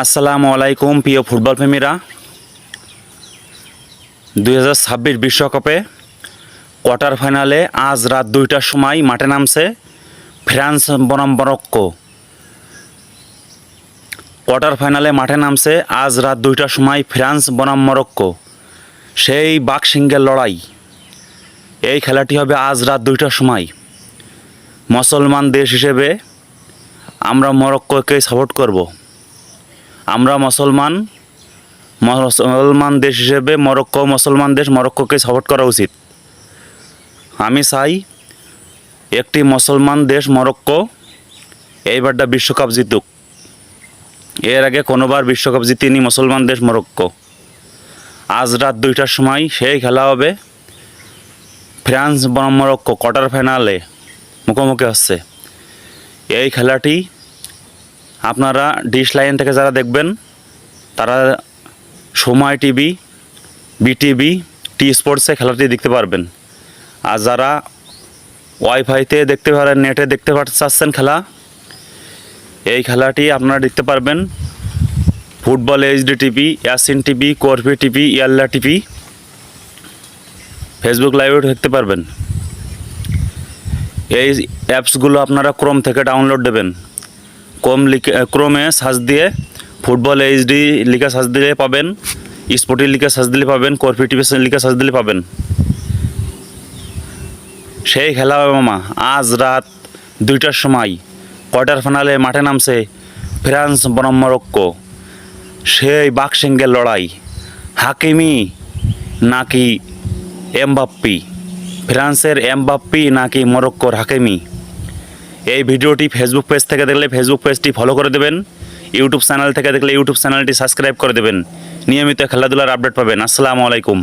আসসালামু আলাইকুম প্রিয় ফুটবল প্রেমীরা। 2026 বিশ্বকাপে কোয়ার্টার ফাইনালে আজ রাত 2টার সময় মাঠে নামছে ফ্রান্স বনাম মরক্কো। কোয়ার্টার ফাইনালে মাঠে নামছে আজ রাত 2টার সময় ফ্রান্স বনাম মরক্কো। সেই বাকশিঙ্গের লড়াই। এই খেলাটি হবে আজ রাত 2টার সময়। মুসলমান দেশ হিসেবে আমরা মরক্কোকে সাপোর্ট করব। আমরা মুসলমান দেশ হিসেবে মুসলমান দেশ মরক্কোকে সাপোর্ট করা উচিত। আমি চাই একটি মুসলমান দেশ মরক্কো এইবারটা বিশ্বকাপ জিতুক। এর আগে কোনোবার বিশ্বকাপ জিতেনি মুসলমান দেশ মরক্কো। আজ রাত 2টার সময় সেই খেলা হবে। ফ্রান্স বনাম মরক্কো কোয়ার্টার ফাইনালে মুখোমুখি হচ্ছে। এই খেলাটি আপনারা ডিশ লাইন থেকে যারা দেখবেন তারা সময় টিভি, বিটিভি, টি স্পোর্টসে খেলাটি দেখতে পারবেন। আর যারা ওয়াইফাইতে দেখতে পারেন, নেটে দেখতে চাচ্ছেন খেলা, এই খেলাটি আপনারা দেখতে পারবেন football HD TV, Yacine TV, করভি টিভি, ইয়াল্লা টিভি, ফেসবুক লাইভেও দেখতে পারবেন। এই অ্যাপসগুলো আপনারা ক্রোম থেকে ডাউনলোড দেবেন। ক্রোমে সার্চ দিয়ে ফুটবল এইচডি লিখে সার্চ দিলে পাবেন, স্পোর্টি লিখে সার্চ দিলে পাবেন, করভি টিভি লিখে সার্চ দিলে পাবেন। সেই খেলা হবে মামা আজ রাত 2টার সময় কোয়ার্টার ফাইনালে মাঠে নামছে ফ্রান্স বনাম মরক্কো। সেই বাকশিঙ্গের লড়াই, হাকিমি নাকি এমবাপ্পি, ফ্রান্সের এমবাপ্পি নাকি মরক্কোর হাকিমি। এই ভিডিওটি ফেসবুক পেজ থেকে দেখলে ফেসবুক পেজটি ফলো করে দেবেন, ইউটিউব চ্যানেল থেকে দেখলে ইউটিউব চ্যানেলটি সাবস্ক্রাইব করে দেবেন। নিয়মিত খেলাধুলার আপডেট পাবেন। আসসালামু আলাইকুম।